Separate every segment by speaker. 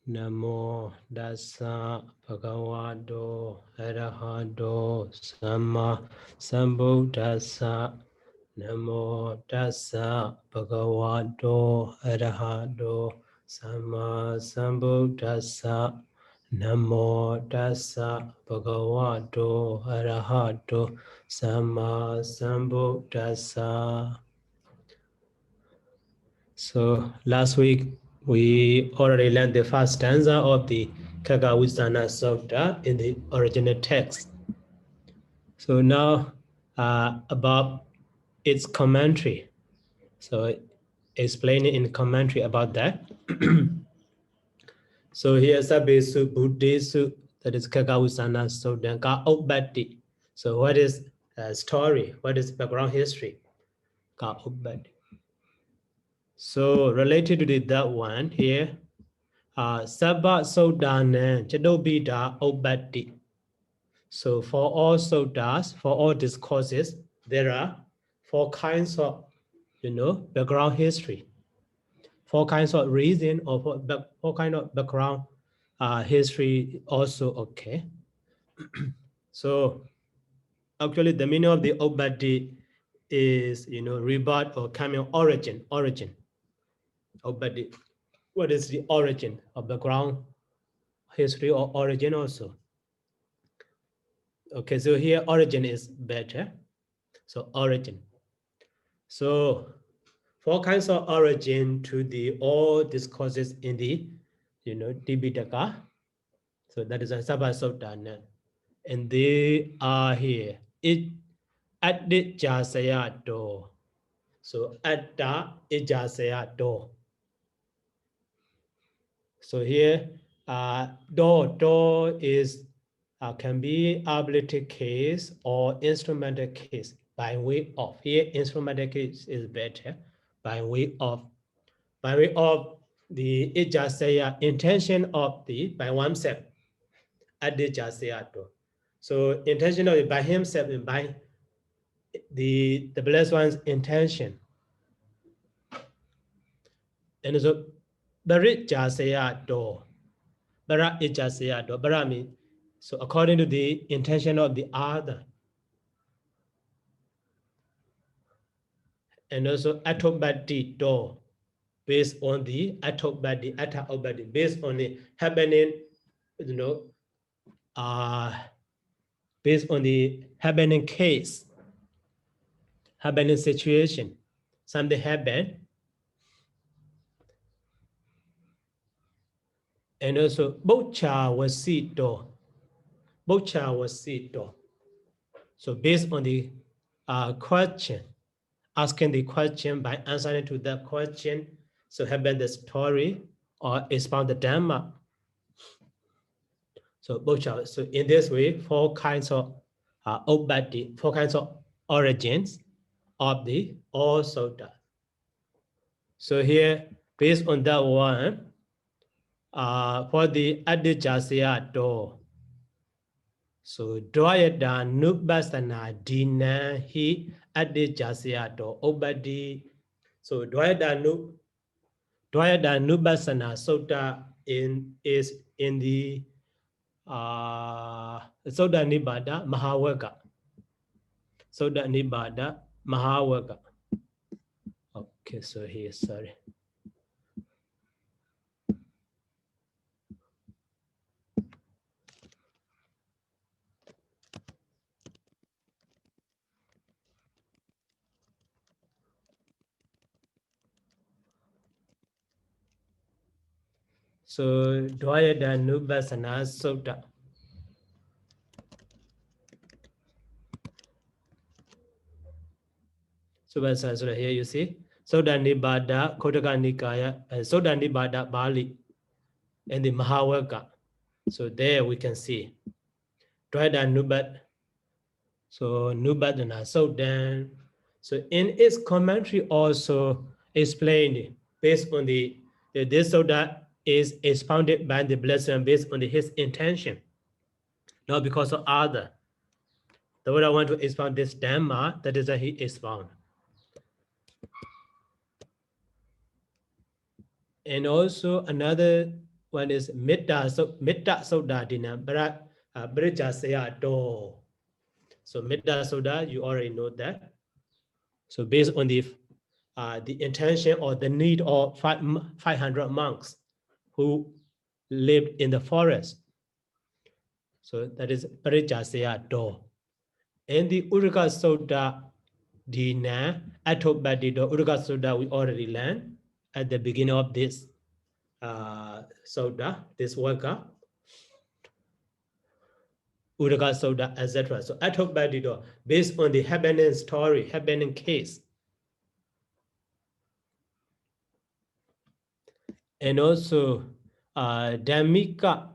Speaker 1: Namo Dassa Bhagavato Arahato Samma Sambuddhassa. Namo Dassa Bhagavato Arahato Samma Sambuddhassa. Namo Dassa Bhagavato Arahato Samma Sambuddhassa. So last week we already learned the first stanza of the Khaggavisāṇasuttaṃ in the original text. So now about its commentary. So explaining in commentary about that. So here Sabbesu Buddhesu, that is Khaggavisāṇasuttaṃ ka Ubbati. So what is story? What is background history? Ka Ubbati. So related to that one here, Sabba Sodana Chadobita Obati. So for all suttas, for all discourses, there are 4 kinds of, background history, 4 kinds of reason, or 4 kind of background history also okay. So actually the meaning of the Obati is, rebirth or coming origin. Obati. What is the origin of background history or origin also? Okay, so here origin is better. So origin. So 4 kinds of origin to the all discourses in the, Tipitaka. So that is a Sabasotana. And they are here. It at the Jasayado. So at the Ijasayado. So here do is can be ability case or instrumental case by way of. Here instrumental case is better by way of the ijasaya intention of the by oneself at the jasayato. So intention of it by himself and by the blessed one's intention. And so barit jasayato. Bara ijasyato. Bara means so according to the intention of the other. And also atobati do, based on the atobati, atobati, based on the happening, based on the happening case, happening situation. Something happened. And also bocha was sito. Bocha was sito. So based on the question, asking the question by answering to that question, so happen the story or expound the Dhamma. So bocha. So in this way, 4 kinds of obati, 4 kinds of origins of the all sutta. So here, based on that one, for the adijasya do. So dvayata nupassana dina hi adijasya do obadi. So dvayata nupassana sutta is in the Sutta Nibbāda Mahāvagga. Sutta Nibbāda Mahāvagga. Okay, so here, sorry. So Dvayata Nupassana Sutta. So here you see Sutta Nibbāda Khuddaka Nikāya and Sutta Nibbāda Pāḷi and the Mahāvagga. So there we can see Dvayata Nupat. So Nupassana Sutta. So in its commentary also explained based on the this sutta is expounded by the blessed one based on his intention, not because of other. The Buddha want to expound this Dhamma, that is that he expound. And also another one is Mitta Sutta Dina Brija Sayadaw. So Mitta Sutta, you already know that. So based on the intention or the need of 500 monks who lived in the forest. So that is Brija Sayadaw. And the Uragavaggo Sutta Dina Atobadido Uragavaggo Sutta we already learned at the beginning of this Sutta, this workup. Khuddaka Sutta, etc. So Atobadido, based on the happening story, happening case. And also Dhammika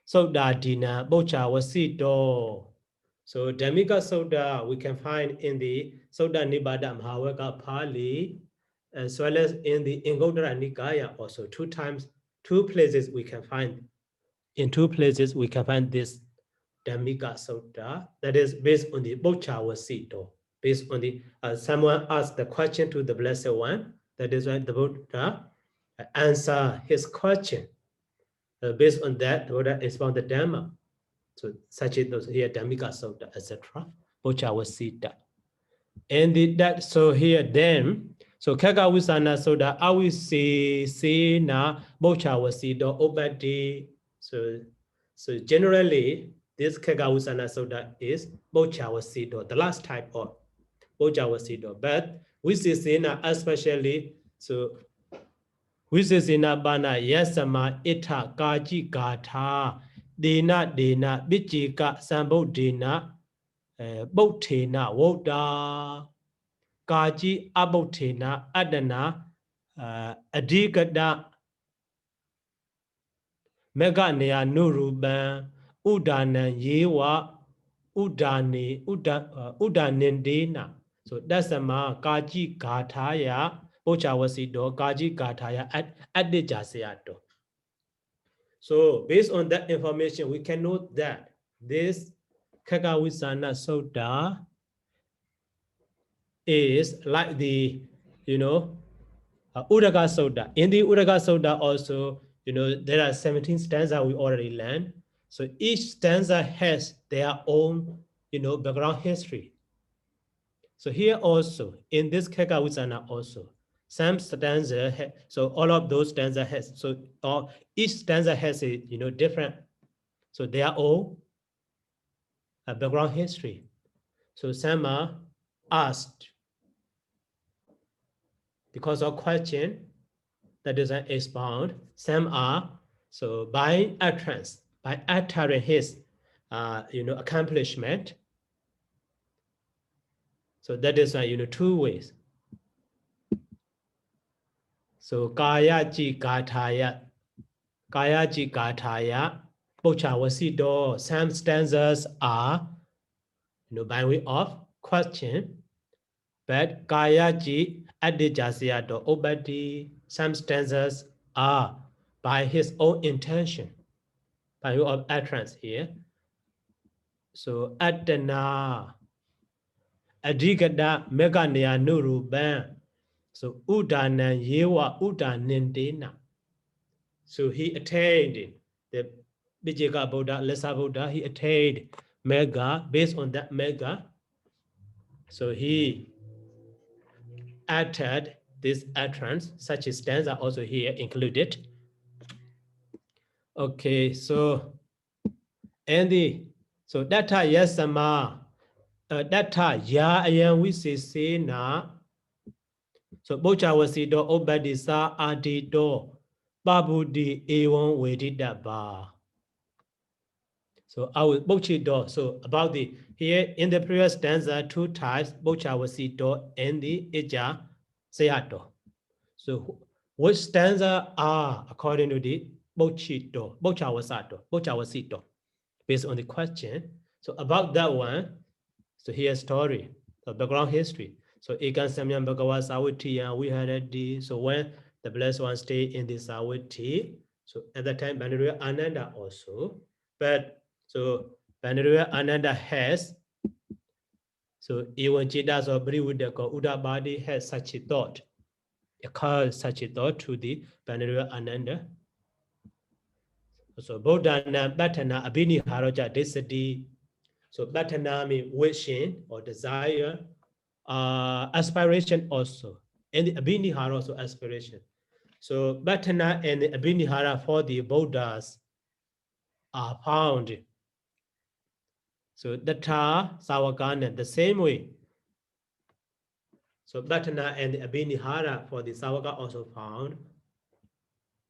Speaker 1: Sutta Dina Bocha Wasito. So Dhammika Sutta we can find in the Suttanipātapāḷi Pāḷi, as well as in the Khuddaka Nikāya also. Two places we can find. In two places we can find this Dhammika Sutta, that is based on the Bocha Wasito. Based on the someone asked the question to the Blessed One, that is why the Buddha answer his question. Based on that, the Buddha expound the Dhamma. So such as those here Dhammika Sutta, etc. Bocha Wasita. And that so here then, so Khaggavisāṇasuttaṃ, I will say na Bocha Wasito Obadi. So generally, this Khaggavisāṇasuttaṃ is Bocha Wasito, the last type of Bocha Wasito. But Visesena especially, so Visesena Bana Yasama Ita Kaji Gāthā Dena Bichika Sambodhena Bodhena Woda Kaji Abodhena Adana Adigada Meganea Nuruban Udana Yewa Udanindena. So that's a ma Kaji Gāthāya Bocha Wasito Kaji Gāthāya Adijaseato. So based on that information, we can note that this Khaggavisāṇasuttaṃ is like the, Uragavaggo Sutta. In the Uragavaggo Sutta also, there are 17 stanzas we already learned. So each stanza has their own, background history. So here also, in this Khaggavisāṇa also, some stanza, so all of those stanza has, so each stanza has a, different, so they are all a background history. So some are asked because of question that is expound. Some are, so by utterance, by uttering his, accomplishment. So that is, two ways. So Kāyaji Gāthāya, Bocha Wasito, some stanzas are, by way of question, but Kāyaji Adijaseato Obadi, some stanzas are by his own intention, by way of utterance here. So Adana, Adigada Meganea Nuruban. So Udana Yewa Udanindena. So he attained the Vijayaka Buddha, Lesser Buddha, he attained Mega, based on that Mega. So he uttered this utterance, such as stanza also here included. Okay, so so Datta Yasama, Datta Ya Ayan Visesena. So Bocha Wasito Obadisa Adito Babudi Ewan Wedidaba. So I will Bochido. So about the here in the previous stanza, two types, Bocha Wasito and the Eja Sayato. So which stanza are according to the Bocha Wasito, based on the question. So about that one, so here's story, the background history. So Ekan Samyam Bhagavad Sawati and we had a so when the blessed one stayed in the Sawati, so at that time Bandarya Ananda also, but so Bandarya Ananda has, so even Chidas or Briwudaka Udabadi has such a thought, occurred such a thought to the Bandarya Ananda. So Buddha na Bhattana Abhini Haraja Desati. So Bhattana means wishing or desire, aspiration also. And the Abhinihara also aspiration. So Bhattana and the Abhinihara for the Buddhas are found. So Datta, Savakana, the same way. So Bhattana and the Abhinihara for the Savaka also found.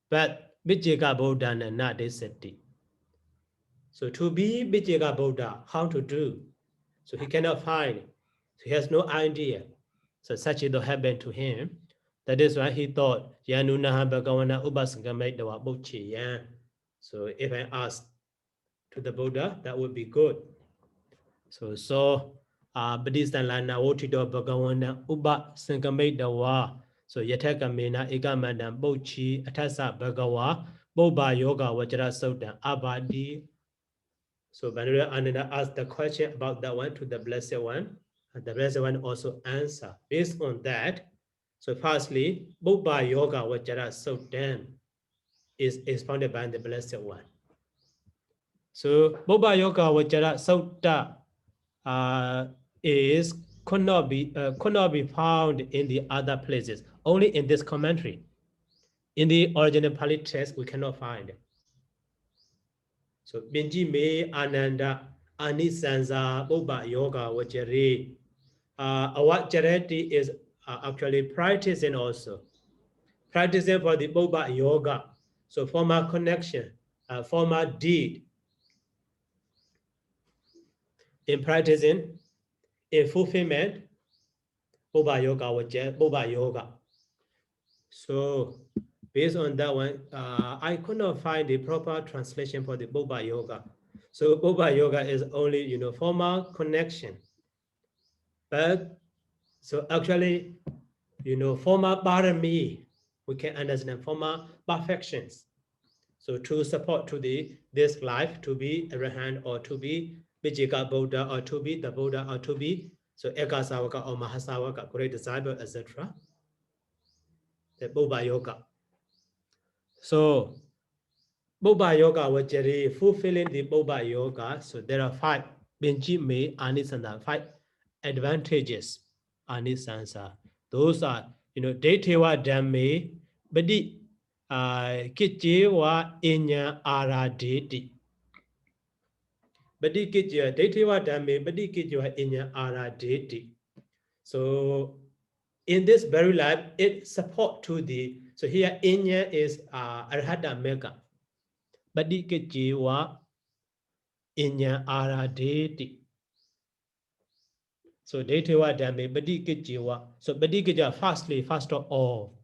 Speaker 1: But Vijjaka Buddha and not Desati. So to be Vijjaka Buddha, how to do? So he cannot find. So he has no idea. So such it happened to him. That is why he thought, Yanunaha Bhagawana Upasangamaidawa Bhuchi. So if I ask to the Buddha, that would be good. So Buddhista Lana Otido Bhagawana Upasangamaidawa. So Yatakamena Igamadam Bhuchi Atasa Bhagawa Boba Yoga Vajra Sutta Abadi. So Vanura Ananda asked the question about that one to the Blessed One. And the Blessed One also answered. Based on that, so firstly, Boba Yoga Vajra Sutta is expounded by the Blessed One. So Boba Yoga Vajra Sutta could not be found in the other places, only in this commentary. In the original Pāḷi text, we cannot find it. So Benji Me Ananda Anisansa Boba Yoga Vajri. Our charity is actually practicing also. Practicing for the Boba Yoga. So formal connection, formal deed. In practicing, in fulfillment, Boba Yoga Vajra, Boba Yoga. So based on that one, I could not find the proper translation for the Boba Yoga. So Boba Yoga is only, formal connection. But so actually, formal parami, we can understand formal perfections. So to support to this life, to be Arahant or to be Vijjaka Buddha or to be the Buddha or to be so Ekasavaka or Mahasavaka, great disciple, etc. The Boba Yoga. So Boba Yoga Vajri, fulfilling the Boba Yoga. So there are 5 Benji Me Anisanda, 5 advantages Anisansa. Those are, Detewa Dhamme, Badi Kichewa Inya Aradeti. Badi Kichewa, Detewa Dhamme, Badi Kichewa Inya Aradeti. So in this very life, it support to the, so here Inya is Arhata Mega. Badi Kichewa Inya Aradeti. So Detewa Dhamme, Badi Kichewa. So Badi Kichewa, first of all,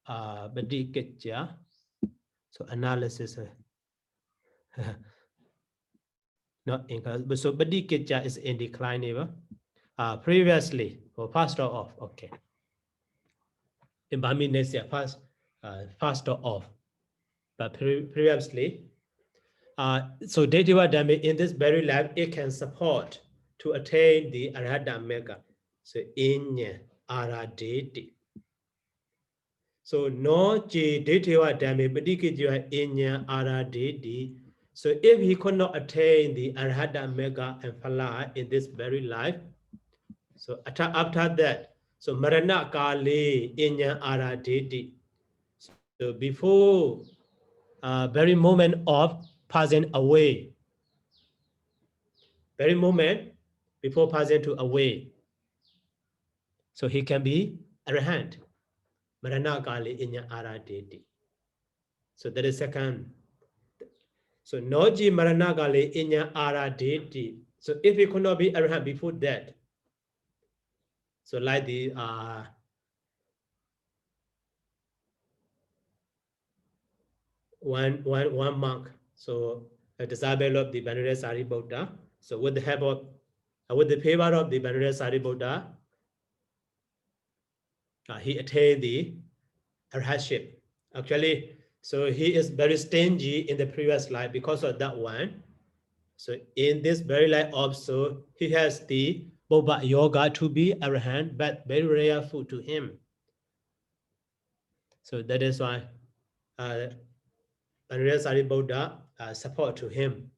Speaker 1: Badi Kichewa. So analysis, not income. But so Badi Kichewa is in decline. Previously, or first off, okay. In Bami next year, first off. But previously, so Detewa Dhamme in this very life, it can support to attain the Arhata Mega. So Inya Aradeti. So no Detewa Dhamme Badikijwa Inya Aradeti. So if he could not attain the Arhata Mega and Phala in this very life, so after that, so Marana Kali Inya Aradeti. So before very moment of passing away, very moment before passing to away, so he can be Arahant. Marana Kali Inya Aradeti. So that is second. So Noji Marana Kali Inya Aradeti. So if he could not be Arahant before that, so like the one monk, so a disciple of the Venerable Sariputta. So with the help of, with the favor of the Venerable Sariputta, he attained the arhatship. Actually, so he is very stingy in the previous life because of that one. So in this very life also, he has the Boba Yoga to be arahant, but very rare food to him. So that is why Venerable Sariputta support to him.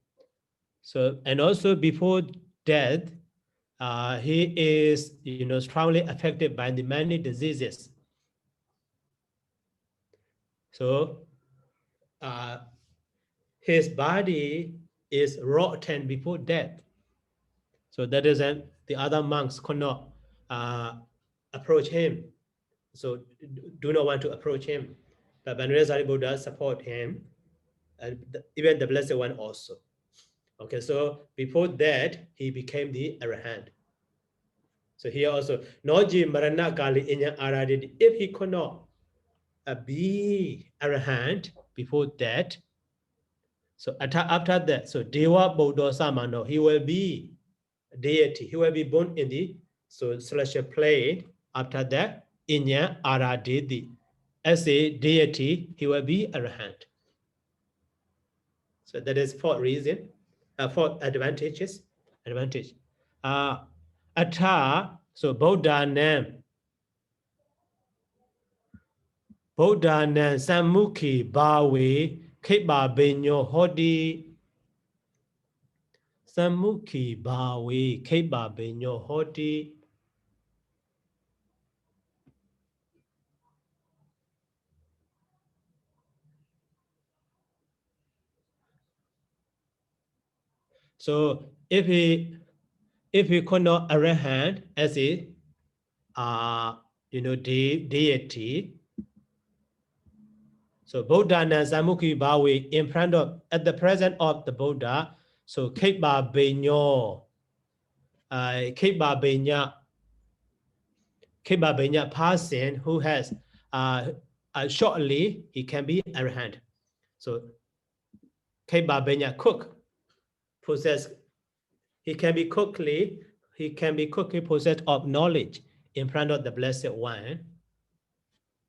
Speaker 1: So, and also before death, he is, strongly affected by the many diseases. So, his body is rotten before death. So that is the other monks could not approach him. So do not want to approach him. But Venerable Sariputta support him, and even the Blessed One also. Okay, so before that, he became the Arahant. So here also, Noji Marana Kali Inya Aradid, if he could not be Arahant before that, so after that, so Deva Bodho Samano, he will be deity, he will be born in the celestial plane. After that, Inya Aradidi, as a deity, he will be Arahant. So that is fourth reason, fourth advantage. Atha, so Buddha name. Buddha name Samukhi Bawe Kiba Benyo Hodi. Samukhi Bawe Kiba Benyo Hodi. So if he could not arahant as a deity, so Buddha and Samukhi Bawe in front of, at the presence of the Buddha, so Kiba Benyo, Kiba Benya person who has shortly he can be arahant. So Kiba Benya cook possess, he can be quickly possessed of knowledge in front of the Blessed One.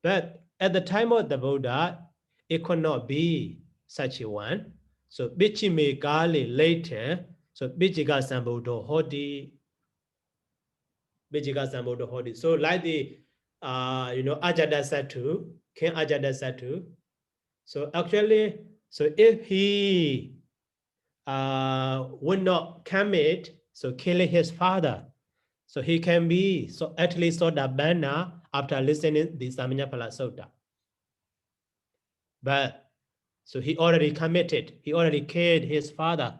Speaker 1: But at the time of the Buddha, it could not be such a one. So Bichime Kali later, so Bichiga Sambuddho Hodi. So like the Ajadasattu, King Ajadasattu. So actually, so if he would not commit, so killing his father, so he can be at least Sodabanna after listening the Samanyapala Sutta. But so he already committed, he already killed his father.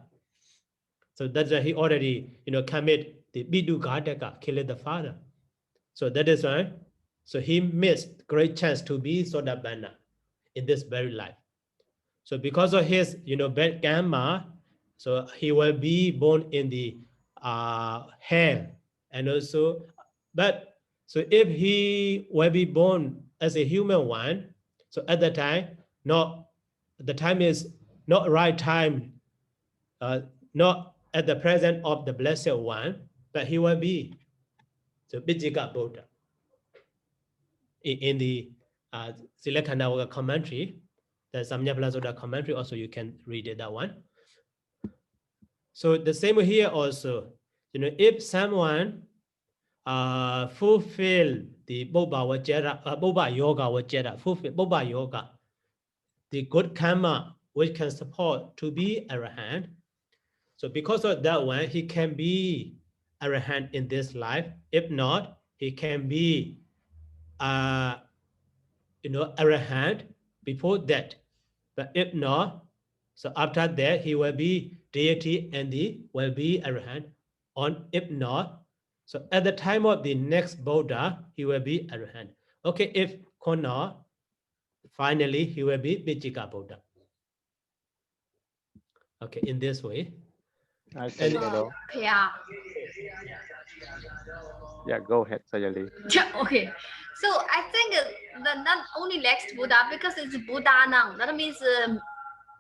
Speaker 1: So that's why he already commit the Bidu Gādaka, killing the father. So that is why, so he missed great chance to be Sodabanna in this very life. So because of his bad karma, so he will be born in the hell. And also, but so if he will be born as a human one, so at the time, the time is not right time, not at the present of the Blessed One, but he will be so Bijika Buddha. In the Silekhanawaka commentary, the Samanyapala Sutta commentary, also you can read it, that one. So the same here also, if someone fulfill the Boba Yoga Vajjara, fulfill Boba Yoga, the good karma which can support to be Arahant. So because of that one, he can be Arahant in this life. If not, he can be Arahant before that. But if not, so after that he will be deity and he will be Arahant. On if not, so at the time of the next Buddha, he will be Arahant. Okay, if Kona, finally he will be Bijika Buddha. Okay, in this way.
Speaker 2: I Sayadaw.
Speaker 3: Yeah.
Speaker 2: Yeah, go ahead, Sayali.
Speaker 3: Yeah, okay. So I think the not only next Buddha, because it's Buddha now. That means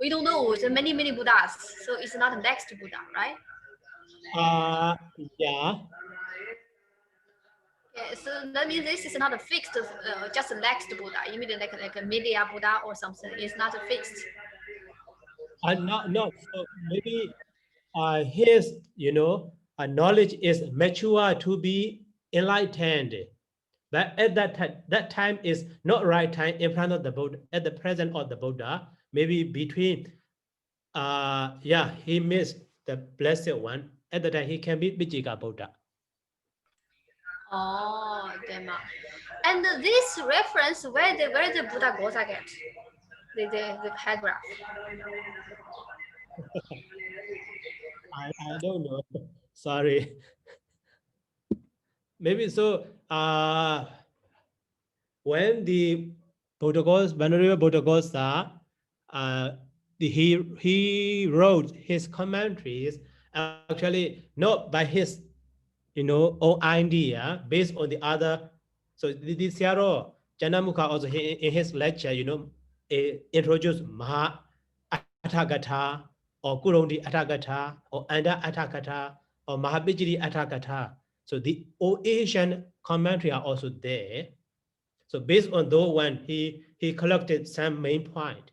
Speaker 3: we don't know. So many Buddhas. So it's not the next Buddha, right?
Speaker 1: Yeah.
Speaker 3: Yeah, so that means this is not a fixed, just the next Buddha. You mean like a media Buddha or something? It's not fixed.
Speaker 1: No. So maybe his knowledge is mature to be enlightened, But at that time is not right time in front of the Buddha, at the present of the Buddha, maybe between, he missed the blessed one. At the time, he can be Vijika Buddha.
Speaker 3: Oh, Dhamma. And this reference, where the Buddha Gāthā get? The paragraph.
Speaker 1: I don't know. Sorry. Maybe so. When the Venerable Buddha Gāthā, he wrote his commentaries actually not by his own idea, based on the other. So the Sayadaw Janamukha also in his lecture, introduced Maha Atthakatha or Kurundi Atthakatha or Anda Atthakatha or Mahabhijiri Atthakatha. So the old Asian commentary are also there. So based on those one, he collected some main point.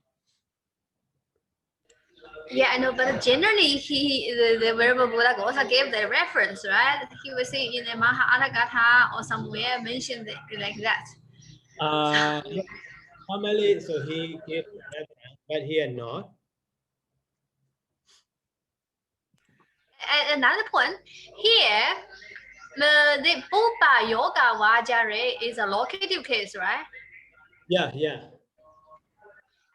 Speaker 3: Yeah, I know, but generally the Venerable Buddha Gāthā gave the reference, right? He was saying in the Maha or somewhere mentioned it like that.
Speaker 1: Normally, so he gave the reference, but here not.
Speaker 3: And another point here, the Pupa Yoga Vajare is a locative case, right?
Speaker 1: Yeah.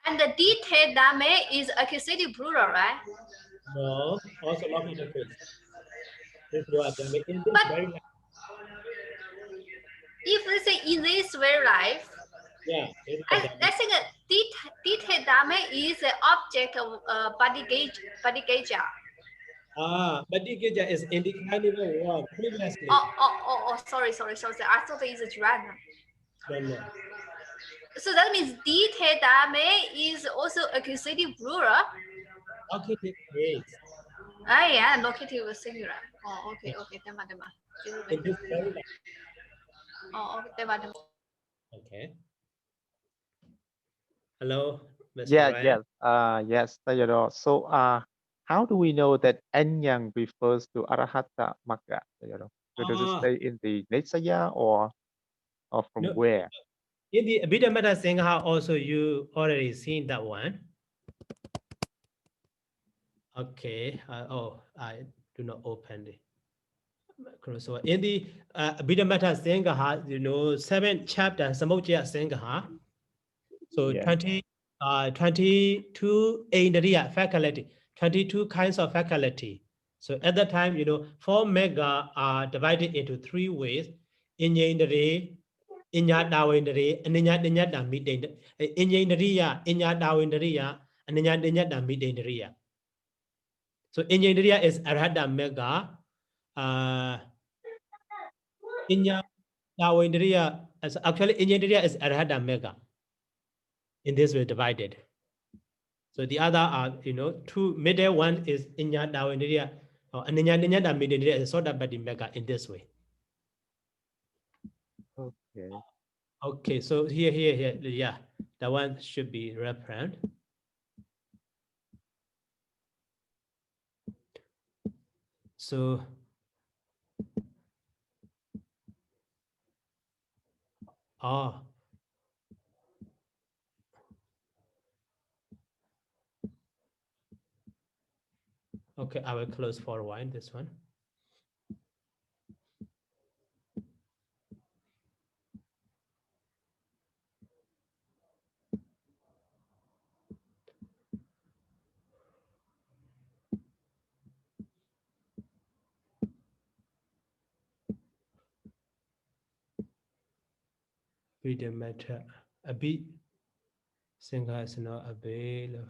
Speaker 3: And the detailed Dame is accusative plural, right?
Speaker 1: No, also locative case. If you are the in this
Speaker 3: But
Speaker 1: very life.
Speaker 3: If we say in this very life,
Speaker 1: Yeah,
Speaker 3: I think a detailed Dame is the object of Padigeja.
Speaker 1: Badigeja is indeclinable one previously.
Speaker 3: Sorry. I thought it is Jirana.
Speaker 1: No.
Speaker 3: So that means detailed Dame is also accusative plural.
Speaker 1: Locative case.
Speaker 3: Yeah, locative singular. Okay. Tema.
Speaker 1: In this very life.
Speaker 3: Okay, tema.
Speaker 1: Okay. Hello, Mr.
Speaker 2: Yeah,
Speaker 1: Ryan.
Speaker 2: yes, Sayadaw. So, how do we know that Anyang refers to Arahata Magga, Sayadaw? So does it say in the Nitsaya or from
Speaker 1: No,
Speaker 2: where?
Speaker 1: in the Abhidhamma Sangha also you already seen that one. Okay. I do not open it. So in the Abhidhamma Sangha, 7 chapters, Samudaya Sangha. So
Speaker 2: Yeah.
Speaker 1: 22 Indriya faculty, 22 kinds of faculty. So at that time, 4 mega are divided into 3 ways. Inyendri, Inyadawendri, and Inyadanyada Midend. Inyendriya, Inyadawendriya, and Inyadanyada Midendriya. So Inyendriya is Arhata mega. Inyadawendriya, actually Inyendriya is Arhata mega. In this way divided. So the other are, 2 middle one is Inya Dawendriya or Aninya Midendriya is sort of the mega in this way.
Speaker 2: Okay.
Speaker 1: Okay, so here, yeah, that one should be referred. So okay, I will close for a while this one. Freedom matter a bit. Sangha is not available.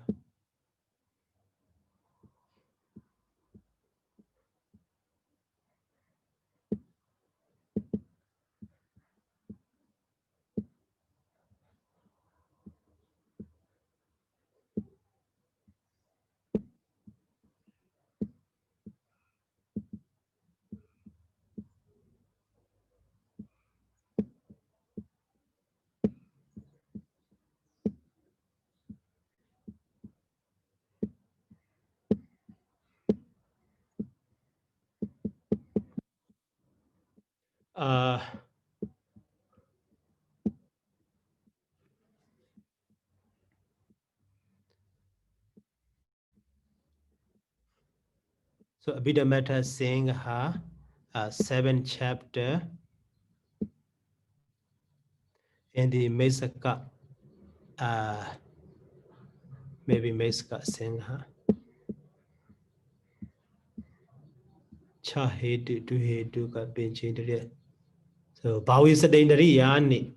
Speaker 1: So Abhidhamma Singha, 7th chapter, in the Mesaka, maybe Mesaka Singha. Chahedu to hedu ka pinchindriya. So Bhavisadendari yani.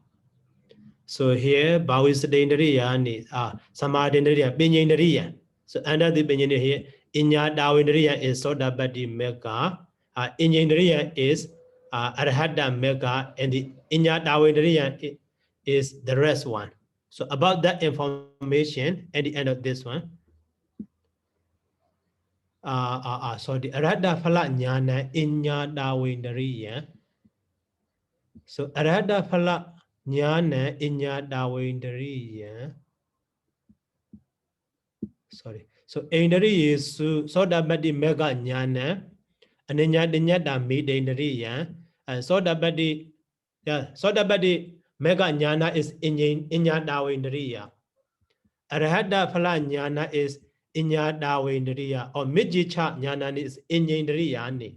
Speaker 1: So here Bhavisadendari yani, Samadendariya, Pinyindariya. So under the Pinyindariya here, Inya Dawindariya is Sodabadi Mega, Inyindariya is Arhada Mega, and the Inya Dawindariya is the rest one. So about that information at the end of this one, so the Arhada Phala Jnana Inya Dawindariya. So Arhada Phala Jnana Inya Dawindariya. Sorry. So Indari is Sodabadi Mega Jnana, Aninya Dinyada Midendariya, and Sodabadi, yeah, Sodabadi Mega Jnana is Inya Dawindariya. Arhada Phala Jnana is Inya Dawindariya, or Mijicha Jnana is Inyandariya.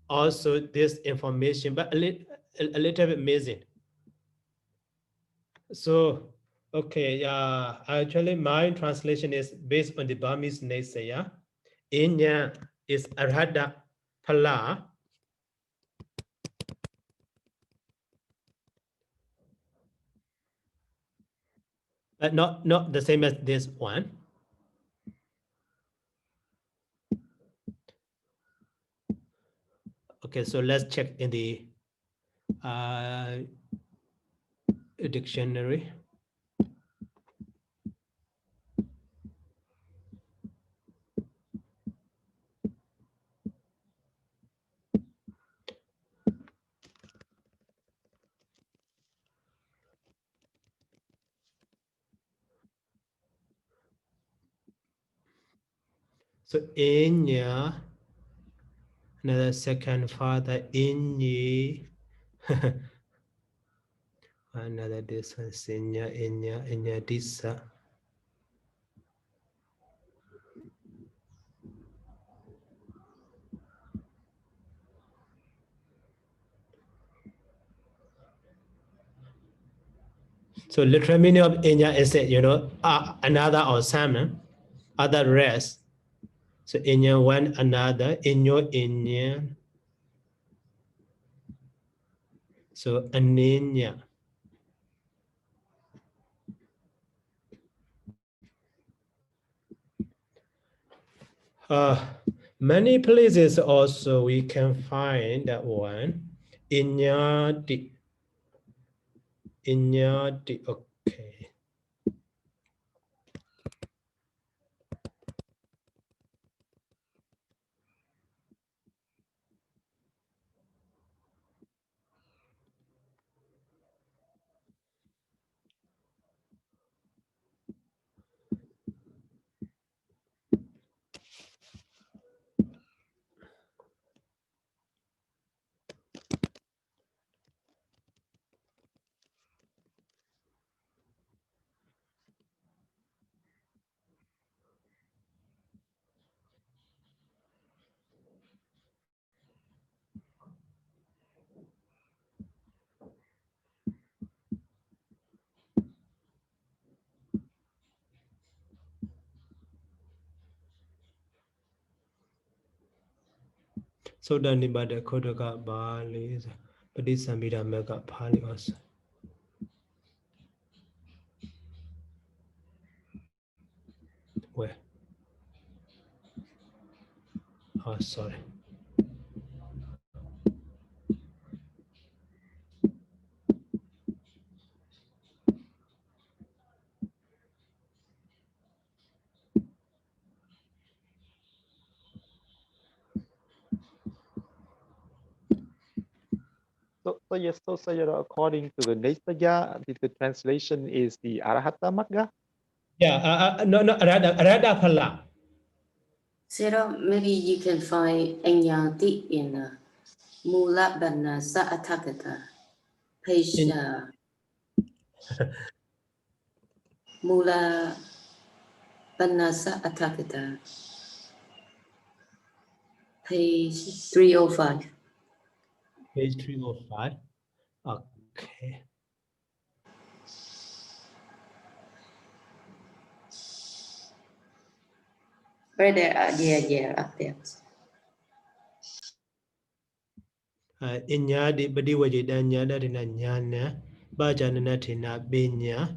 Speaker 1: Also, this information, but a little bit missing. So, okay, actually, my translation is based on the Burmese Naysaya. Inya is Arhada Phala. But not the same as this one. Okay, so let's check in the dictionary. So Inya, another second father, Inyi. Another this one, Inya, Disa. So literal meaning of Inya is that, another or some, other rest. So Inya one another, Inyo Inya. So Aninya. Many places also we can find that one. Inyati. Inyati. Okay. Suttanipātapāḷi Khuddaka Bāli, Padisambhida Mega Pāli also. Where? Oh, sorry.
Speaker 2: So yes, so Sayadaw, according to the Nesaya, the translation is the Arahata Magga.
Speaker 1: Yeah, no, Arhada Phala.
Speaker 4: Sayadaw, maybe you can find Enyati in Mula Banna Sa'atakata, page Mula Banna Sa'atakata. Page 305.
Speaker 1: Page 305. Okay.
Speaker 4: Right there, yeah, up there.
Speaker 1: Inyadi badiwajidanya darina nyana bajanana tina binya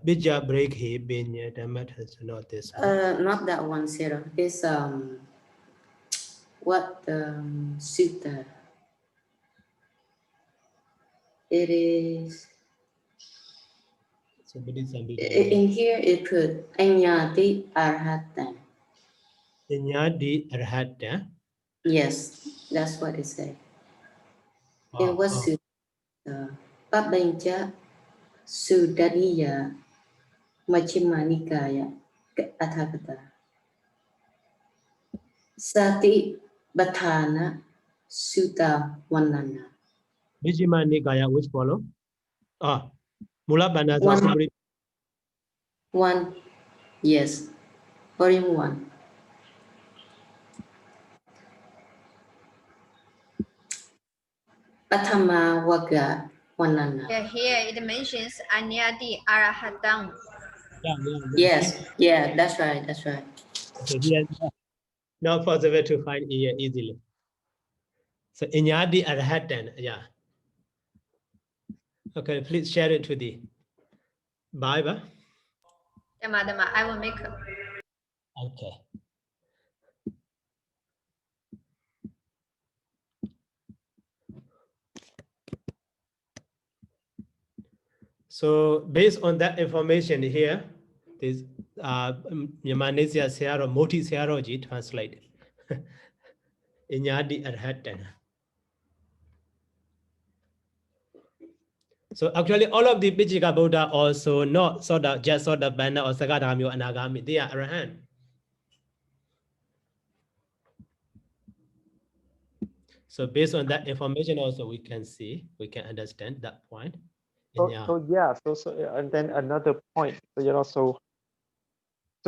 Speaker 1: bija break he binya damat has not this one.
Speaker 4: Not that one, Sarah. It's what sutta. It is
Speaker 1: So somebody
Speaker 4: in here. It put Anyati Arhatan.
Speaker 1: Inyadi arhata.
Speaker 4: Yes, that's what it said. It was sutta. Pabenja Sudaniya Majjhima Nikāya Athagata. Sati Batana Sutta Wanana.
Speaker 1: Majjhima Nikāya, which follow? Mula Banasa.
Speaker 4: One, yes, volume 1. Pathama Wagga Wanana.
Speaker 3: Yeah, here it mentions Anyati Arahatang.
Speaker 4: Yes, yeah, that's right.
Speaker 1: Okay, here now possible to find here easily. So Inyadi arhatan, yeah. Okay, please share it to the Bible.
Speaker 3: I will make.
Speaker 1: Okay. So based on that information here, this Yamanesia Searo, Moti Searoji translated. Inyadi arhatan. So actually all of the Bijika Buddha also not just sort of Bana or Sagadami or Anagami, they are arahant. So based on that information also we can understand that point.
Speaker 2: And then another point, so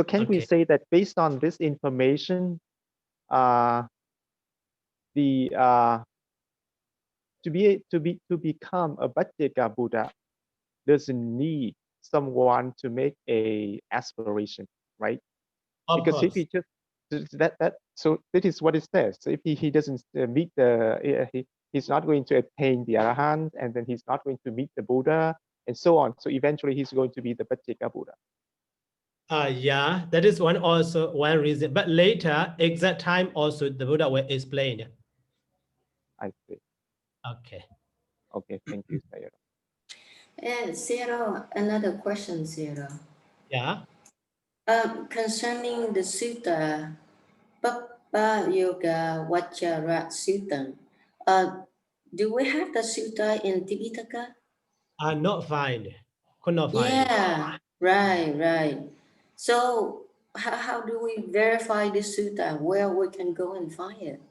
Speaker 2: can we say that based on this information, to become a Bhattika Buddha doesn't need someone to make a aspiration, right? Because if he just so that is what it says. So if he doesn't meet he's not going to attain the Arahant, and then he's not going to meet the Buddha, and so on. So eventually he's going to be the Bhattika Buddha.
Speaker 1: Yeah, that is one reason. But later, exact time also the Buddha will explain.
Speaker 2: I see.
Speaker 1: Okay.
Speaker 2: Okay, thank you, Sayadaw.
Speaker 4: And Sayadaw, another question, Sayadaw.
Speaker 1: Yeah.
Speaker 4: Concerning the sutta, Papa Yoga Vajrasattaṃ, do we have the sutta in Tipitaka?
Speaker 1: Not find. Could not find.
Speaker 4: Yeah, right. So how do we verify the sutta? Where we can go and find it?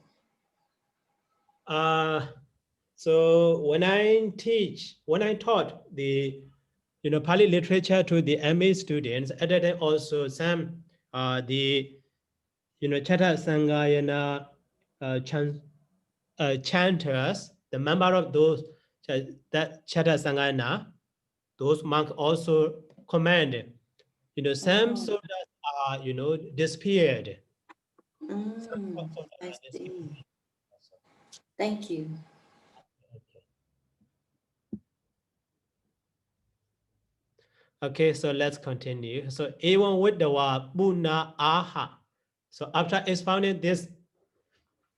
Speaker 1: So when I taught the Pāli literature to the MA students, at that time also some the Chata Sangayana chanters, the member of those that Chata Sangayana, those monks also command, some soldiers are disappeared.
Speaker 4: I see. Thank you.
Speaker 1: Okay, so let's continue. So even with the word Puna Aha. So after expounding this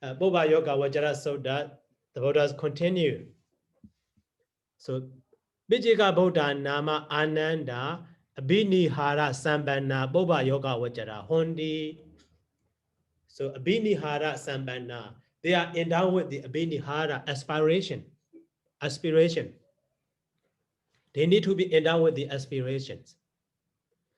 Speaker 1: Boba Yoga Vajra Sutta, the Buddhas continue. So Bijika Buddha Nama Ananda Abhinihara Sambana Boba Yoga Vajra Hondi. So Abhinihara Sambana, they are endowed with the Abhinihara aspiration. They need to be endowed with the aspirations.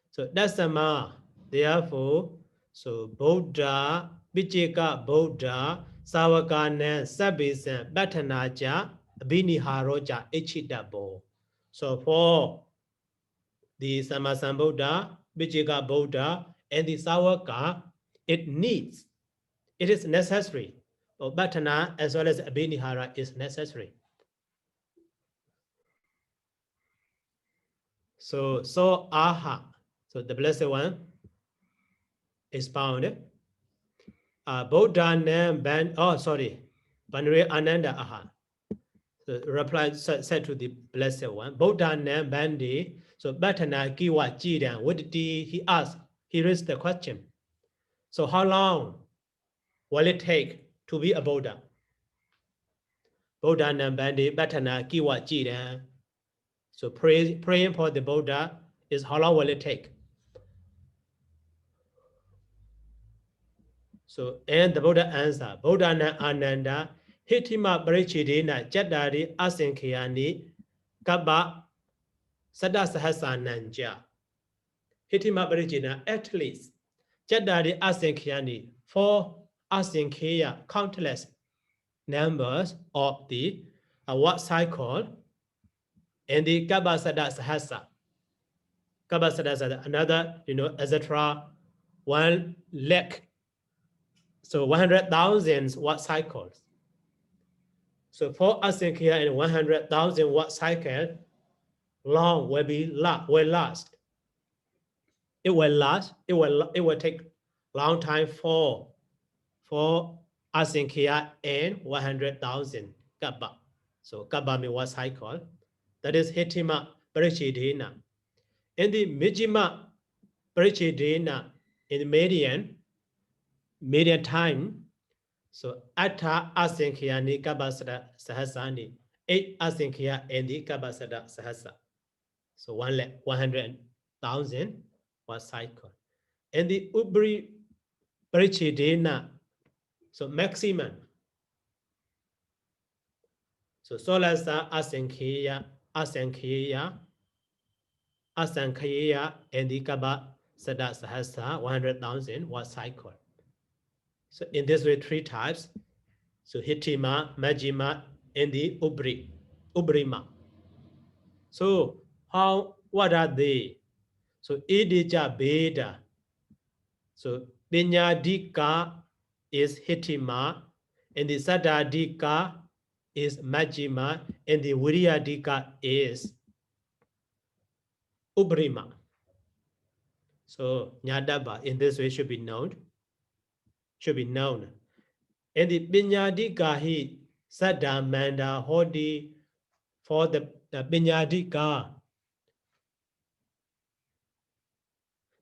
Speaker 1: So that's the ma. Therefore, so Buddha, Bijika Buddha, Savakana, Sabisan, Batanaja, Abhiniharoja, Ichidabo. So for the Samasambuddha, Bijika Buddha, and the Savaka, it needs it is necessary. Upatthana as well as Abhinihara is necessary. So aha. So the Blessed One expounded. Buddha name ban. Oh, sorry. Panre Ananda aha. So reply said to the Blessed One. Buddha name bandi. So Bhattana kiwa jidan. What did he ask? He raised the question. So how long will it take to be a Buddha? Buddha name bandi Bhattana kiwa jidan. So praying for the Buddha is how long will it take? So, and the Buddha answer, Buddha na Ananda, Hitima Parichidina, Jadari Asinkhiyani, Kaba Sadasahasa. Hitima Parichidina, at least, Jadari Asinkhiyani, for Asinkhiya, countless numbers of the what cycle, and the Kaba Sadasahasa. Kaba Sadasahasa, another, etc. 1 lakh. So 100,000 watt cycles. So for Asinkhiya and 100,000 watt cycle, long will last. It will last. It will take long time for Asinkhiya and 100,000 kabba. So kabba means watt cycle. That is Hitima Parichidina. In the Mijima Parichidina, in the median time, so Atta Asinkhiyani Kabasada Sahasani, 8 Asinkhiya and the Kabasada Sahasa. So 100,000 was cycle. And the Ubri Parichidina, so maximum. So Solasa Asinkhiya, and the Kabasada Sahasa, 100,000 was cycle. So in this way, 3 types. So Hitima, Majjhima, and the Ubrima. So what are they? So Idija Veda. So Pinyadika is Hitima, and the Saddhadika is Majjhima, and the Viryadika is Ubrima. So Nyadaba in this way should be known. And the Pinyadika hi Saddha Manda Hodi for the Pinyadika.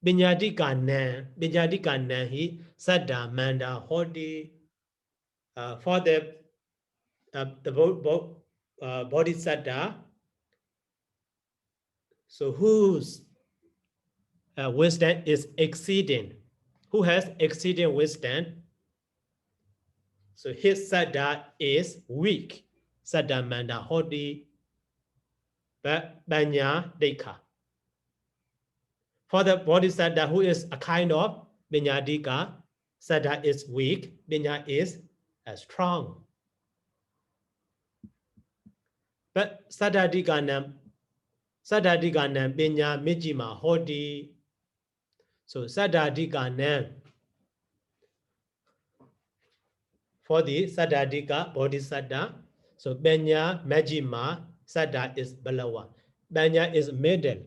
Speaker 1: Pinyadika nan hi Saddha Manda Hodi for the Bodhisattva. So whose wisdom is exceeding? Who has exceeding wisdom? So his Saddha is weak. Saddha Manda Hodi Banya Deka. For the Bodhisattva who is a kind of Pinyadika, Saddha is weak, Pinya is strong. But Saddhadikanam Pinya Mijjhima Hodi. So Saddhadikanam for the Saddhadika Bodhisattva. So Pinya Majjhima Saddha is Balawa. Pinya is middle,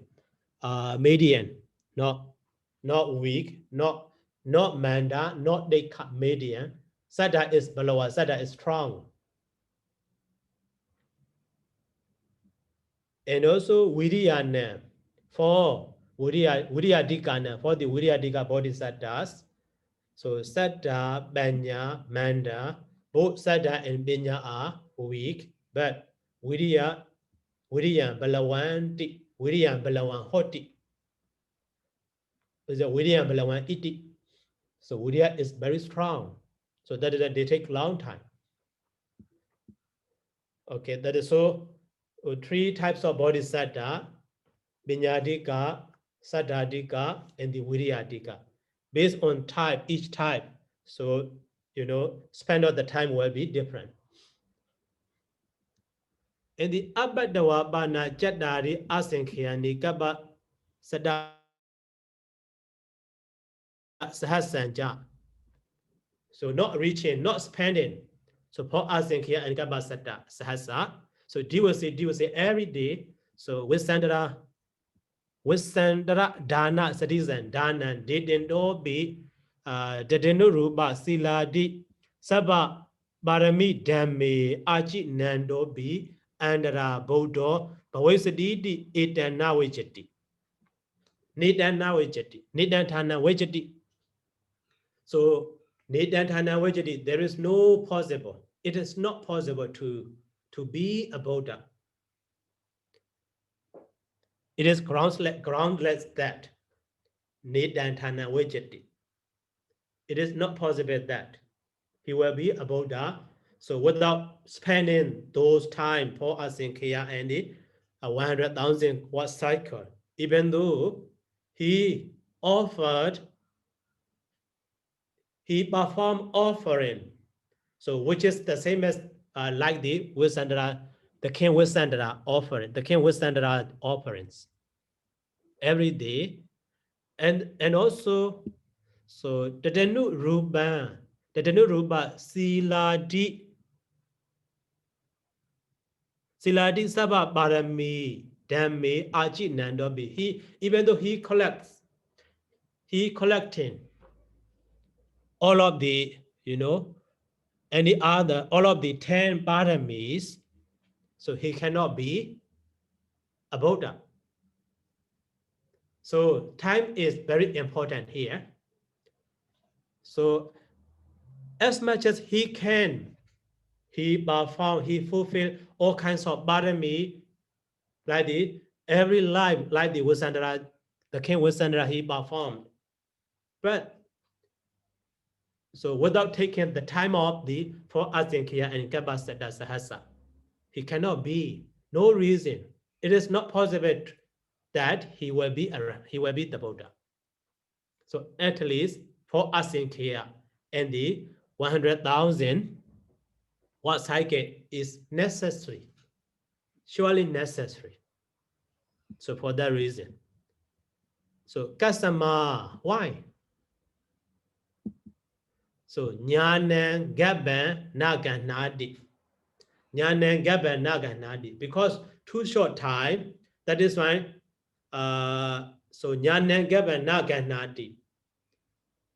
Speaker 1: median, not weak, not Manda, not Deka, median. Saddha is Balawa, Saddha is strong. And also Viryana for Viryadikana, for the Viryadika Bodhisattvas. So Saddha, Banya, Manda, both Saddha and Banya are weak, but Virya Balawan Hoti. Is a Virya Balawan Iti. So Virya is very strong. So that is that they take long time. Okay, that is so 3 types of Bodhisattva, Pinyadika, Saddhadika, and the Viryadika. Based on type, each type, so span of the time will be different. And the Abhadawa Bana Jadari Asinkhiyani Kaba Sada Sahasanja. So not reaching, not spending. So for Asankya and Khaggavisāṇasuttaṃ Sahasa. So D will say every day. So Visandara Dana Citizen Dana didn't be didn't ruba siladi Saba Barami Dami Aji Nando be Andara Bodo Bawasadidi Etana Wejeti. Nidana Wejeti. Nidantana Wejeti. So Nidantana Wejeti, there is no possible. It is not possible to be a Buddha. It is groundless that Nidantana Vejati. It is not possible that he will be a Buddha. So without spending those time for Asankya and the 100,000 watt cycle, even though he performed offering, so which is the same as like the Visandara, the King Visandara offering, the King Visandara offerings every day, and also so the Denu Ruba Siladi Saba Barami Dami Aji Nandobi. He, even though he collecting all of the, any other, all of the 10 Baramis, so he cannot be a Buddha. So time is very important here. So as much as he can, he fulfill all kinds of barami, like every life, like the Visandara, the King Visandara he performed. But so without taking the time off for Asankya and Khaggavisāṇasuttaṃ Sahasa, he cannot be. No reason. It is not possible that he will be the Buddha. So at least for Asankya and the 100,000 watt cycle is necessary, surely necessary. So for that reason. So Kasama, why? So Nyanan Gaban Naganadi. Nyanan Gaban Naganadi. Because too short time, that is why so Nyanan Gaban Naganadi.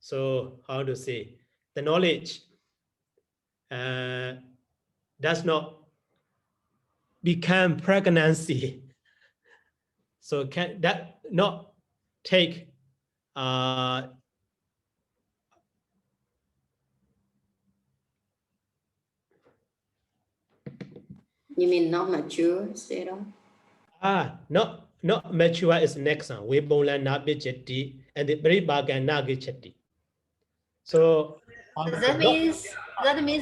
Speaker 1: So how to say, the knowledge does not become pregnancy. So can that not take
Speaker 4: You mean not mature, Sayadaw?
Speaker 1: Not mature is next one. We bola nabijeti and the bribaga nagicheti. So
Speaker 3: that means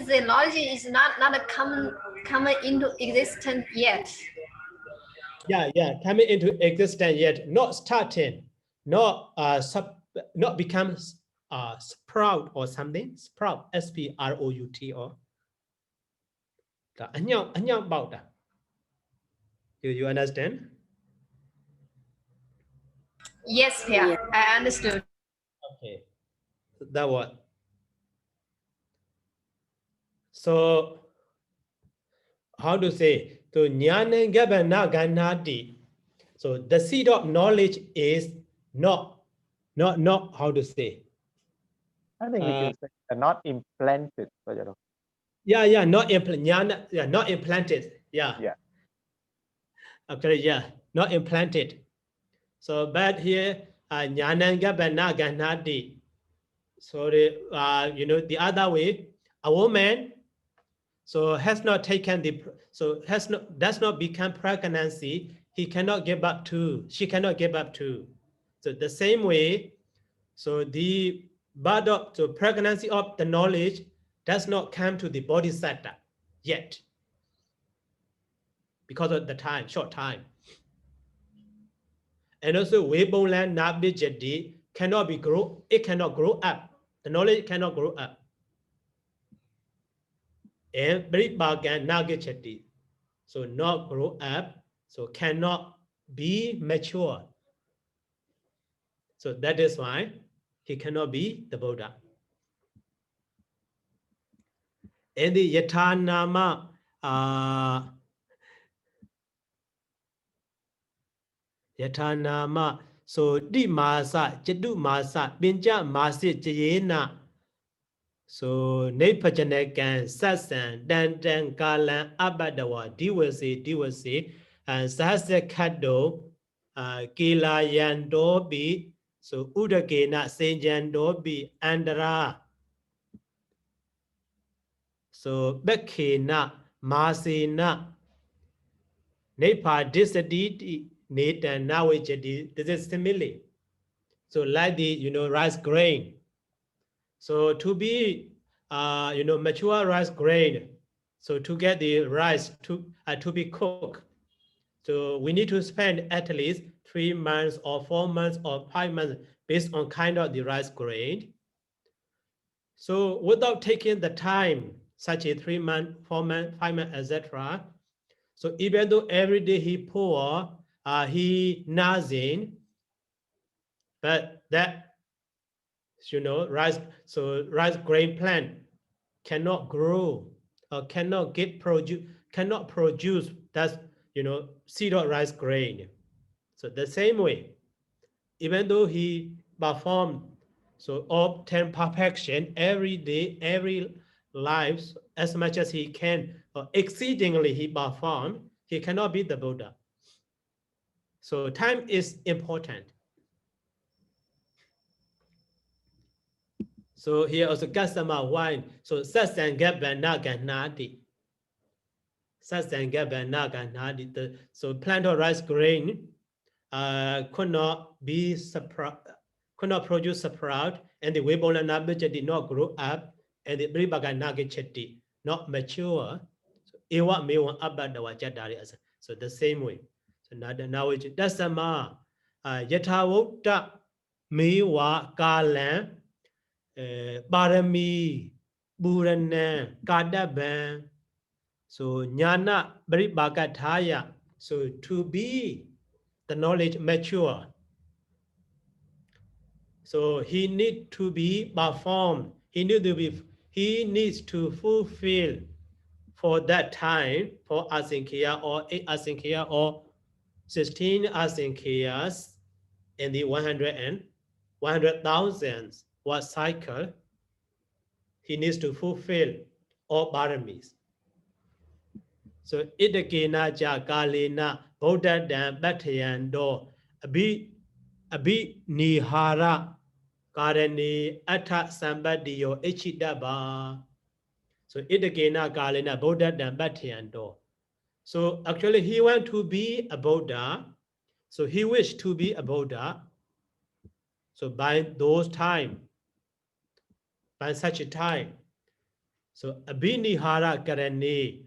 Speaker 3: the knowledge is not coming into existence yet.
Speaker 1: Yeah, coming into existence yet, not starting, not become sprout or something. Sprout, S-P-R-O-U-T or about that. Do you understand?
Speaker 3: Yes, yeah, I understood.
Speaker 1: Okay, that what. So how to say? So Jnana Gabana Ganadi. So the seed of knowledge is not how to say.
Speaker 2: I think we can say not implanted.
Speaker 1: Yeah, not implanted. Yeah, not implanted. Yeah. Okay, yeah, not implanted. So but here Jnana Gabana Ganadi. So the the other way, a woman so has not taken does not become pregnancy, he cannot give up to, she cannot give up to. So the same way, so the pregnancy of the knowledge does not come to the bodhisattva yet because of the time, short time. And also Webolan Nabijadi cannot grow up. The knowledge cannot grow up. And Bribagan Nagachati. So not grow up, so cannot be mature. So that is why he cannot be the Buddha. and the Yatanama Yatanama, so Di Masa, Jedu Masa, Binja Masi Jayena, so Nepajanekan, Sasan, Dan Kalan, Abadawa, Diwasi, and Sasa Kado, Kila Yandobi, so Udagena, Saint Dobi, Andara. So Bekina, Masina, Nepa disaditi, need and now this is simile. So like the rice grain. So to be mature rice grain, so to get the rice to be cooked, so we need to spend at least 3 months or 4 months or 5 months based on kind of the rice grain. So without taking the time, such as 3 months, 4 months, 5 months, etc. So even though every day he pour, he nothing, but that rice grain plant cannot grow or cannot produce that seed or rice grain. So the same way, even though he performed obtain perfection every day, every life as much as he can, or exceedingly he performed, he cannot be the Buddha. So time is important. So here also Gasama wine. So Sasangabanaganaadi. Sasangabanaganaadi. So plant or rice grain could not produce sprout, and the Webola Nabaja did not grow up, and the Bribaganagacheti not mature. So Ewa Mewa Abadawa Jadari. So the same way. So now it's Dasama Yatawota Mewa Kalam Barami Burana Kadaban. So Nyana Bribagataya. So to be the knowledge mature. So he needs to be performed. He needs to fulfill for that time, for Asinkhya or 8 Asinkhya or 16 Asinkhya's in the 100,000 what cycle. He needs to fulfill all paramis. So Idakena Jakalena Buddha Dan Batayando Abi Nihara Karani Atta Sambadiyo Echidaba. So Idakena Kalena Buddha Dan Batayando. So actually he went to be a Buddha. So he wished to be a Buddha. So by those time, by such a time. So Abhinihara Karani.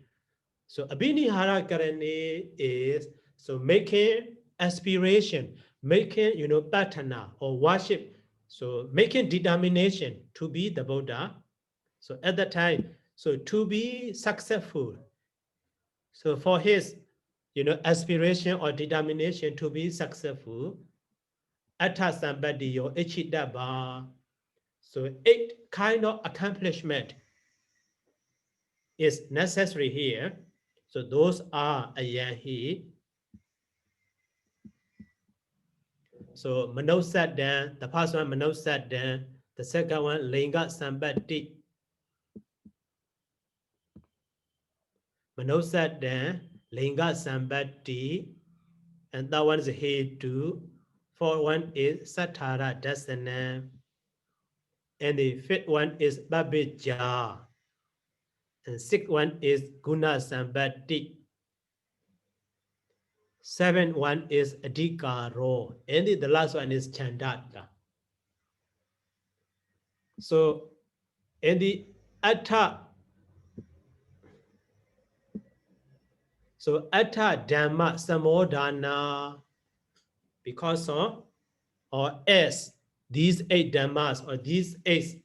Speaker 1: So Abhinihara Karani is making aspiration, making patana or worship, so making determination to be the Buddha. So at that time, so to be successful, so for his aspiration or determination to be successful, Atta Sambadiyo Echidaba. So 8 kind of accomplishment is necessary here. So those are Ayahi. So Manosadan, the first one Manosadan, the second one Linga Sambati. Manosadan, Linga Sambati, and that one is Hetu. Fourth one is Satara Dasana. And the fifth one is Babija. And sixth one is Guna Sambati. Seventh one is Adhikaro. And the last one is Chandaka. So in the Atta, so Atta Dhamma Samodhana, because of or as these 8 Dhammas or these 8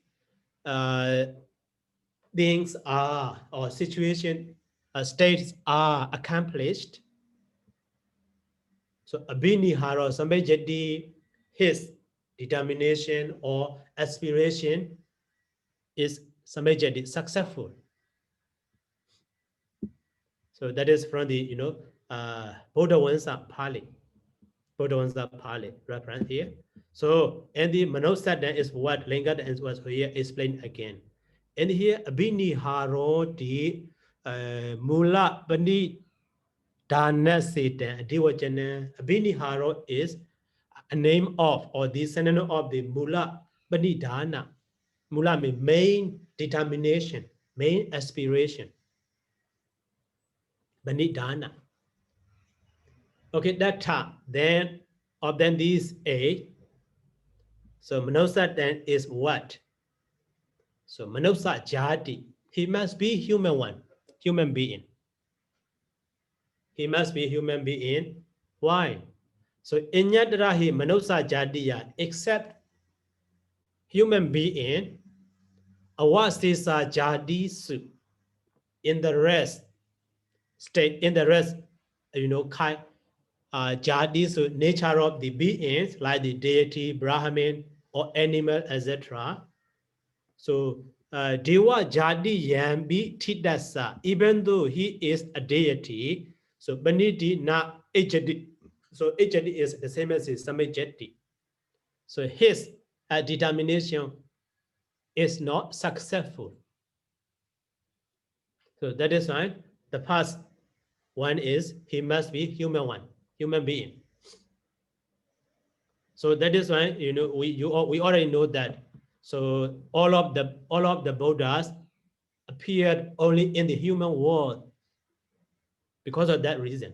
Speaker 1: things are or situation states are accomplished. So Abhinihara Sambhajati, his determination or aspiration is Sambhajati successful. So that is from the Pāḷi. Pāḷi reference here. So and the Manosaddha is what Lingada was here explained again. And here Abhiniharo di Mula Bani Dana Satan Diwajana Abhiniharo is a name of or the synonym of the Mula Bani Dana. Mula means main determination, main aspiration. Bani Dana. Okay, that time then of then these eight. So Manosa then is what? So Manosa Jati, he must be human one, human being. He must be human being. Why? So Inyadrahi Manosa Jadiya, except human being, Awasisa Jadi Su. In the rest state, in the rest, Jadi Su, nature of the beings like the deity, Brahmin, or animal, etc. So Deva Jadi Yambi Tidasa, even though he is a deity, so Baniti na Ejadi. So Ejadi is the same as his Samajati. So his determination is not successful. So that is why the first one is he must be human one, human being. So that is why we already know that. So all of the Buddhas appeared only in the human world because of that reason.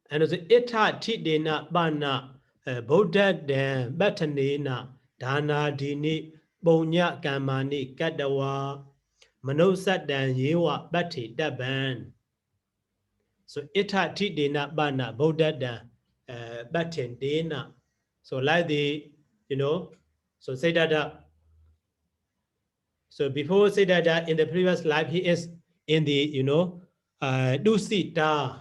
Speaker 1: And the Ita Tidena Bana Buddha Dan Batanina Dana Dini Bonya Kamani Kadawa Manosa Dan Yewa Bati Daban. So Ita Tidena Bana Buddha Dan Batin Dena. So like the so say that so before say that in the previous life he is in the Dusita.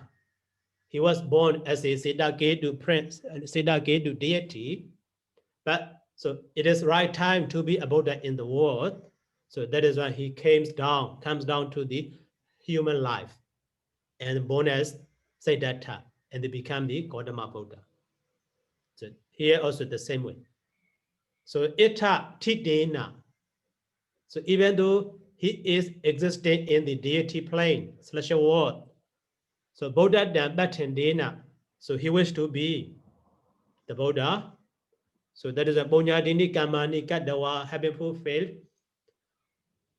Speaker 1: He was born as a Siddhaketu prince, Siddhaketu deity. But so it is right time to be a Buddha in the world. So that is why he comes down to the human life and born as Siddhartha, and they become the Gautama Buddha. So here also the same way. So Ita Tidena. So even though he is existing in the deity plane, celestial world, so Buddha Dan Batendena, so he wished to be the Buddha. So that is a Bonyadini Kamani Kadawa having fulfilled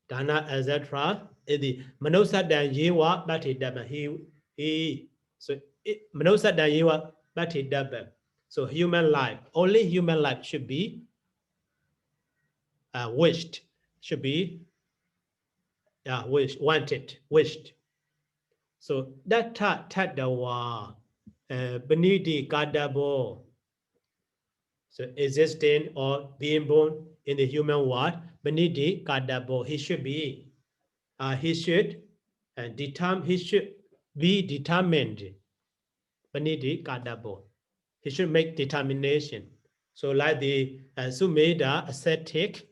Speaker 1: Dana, etc. The Manosa Dan Yewa Batidaba. He so Manosa Dan Yewa Batidaba. So human life, only human life should be wished, should be wished. So that tadawa benidi kadabo. So existing or being born in the human world, benidi kadabo. He should be. He should be determined. Benidi kadabo. He should make determination. So like the Sumeda ascetic.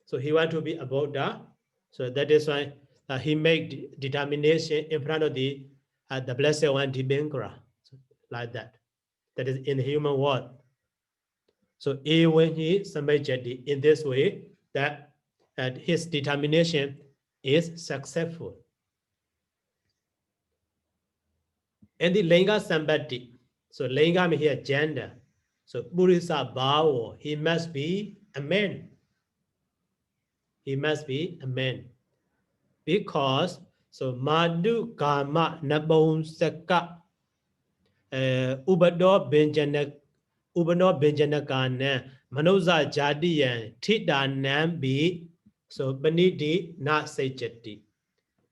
Speaker 1: So he want to be a Buddha. So that is why he made determination in front of the blessed one, Dibenkara, so like that. That is in the human world. So when he submitted in this way, that his determination is successful. And the Linga Sambati, so Linga means here gender. So Purisa Bhavo, he must be a man. He must be a man. Because so Madhu Kama Nabon Saka Ubado Benjanakana Manoza Jadiyan Tita Nambi, so Banidi not Sajati.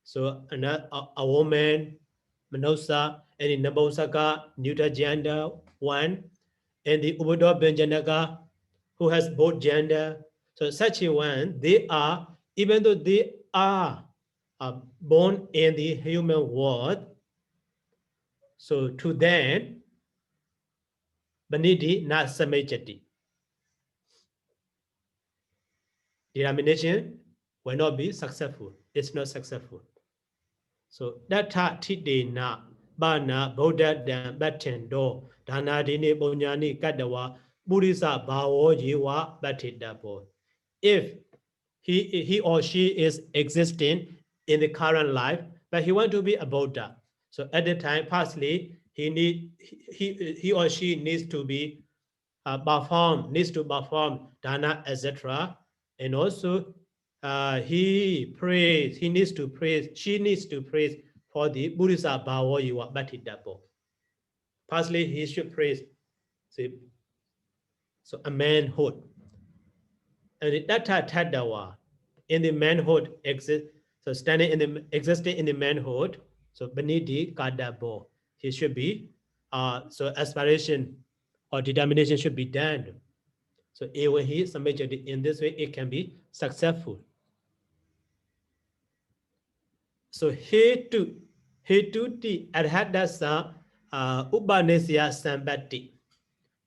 Speaker 1: So a woman, Manosa, and in Nabosaka, neuter gender, one, and the Ubado Benjanaka, who has both gender. So such a one, they are, even though they are born in the human world, so to them, Banidi not Samajati. Determination will not be successful. it's not successful. So that tidena bana Buddha dan batendo dana dini bonyani kadawa Buddhisa bawo jiwa batidabo. If he or she is existing in the current life, but he want to be a Buddha. So at the time, partially he or she needs to be needs to perform dana, etc. And also he needs to praise, she needs to praise for the Buddhisa Bhava Yuva Bhattidabbo. Firstly, he should praise, see, so a manhood. And that tadawa in the manhood exist, so standing in the existing in the manhood, so Benidi Kadabo, he should be so aspiration or determination should be done. So when he is submitted in this way, it can be successful. So he to the arhadasa upanisya sambati.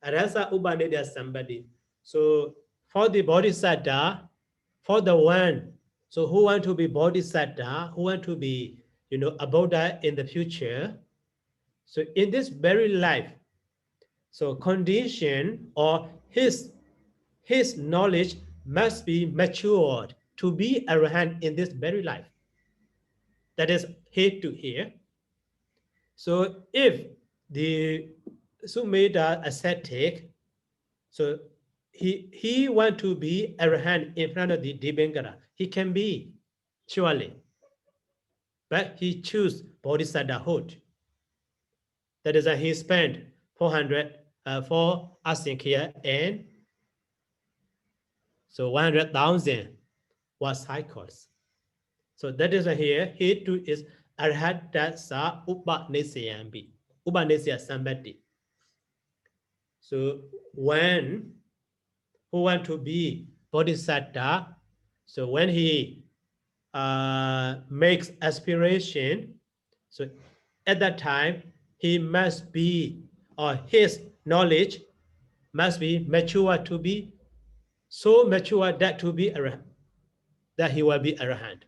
Speaker 1: Arhasa upanisya sambati. So for the bodhisattva, for the one, so who want to be bodhisattva, who want to be, a Buddha in the future. So in this very life, so condition or his knowledge must be matured to be arahant in this very life. That is head to here. So if the Sumeda ascetic, so he want to be arahant in front of the Dibengara, he can be, surely. But he choose bodhisattvahood. That is, he spent 400 for Asinkya and so 100,000 was cycles. So that is here. He too is arhatasa upanisayambi, upanisya sambati. So when who want to be bodhisattva, so when he makes aspiration, so at that time he must be, or his knowledge must be mature to be so mature that to be arahant, that he will be arahant.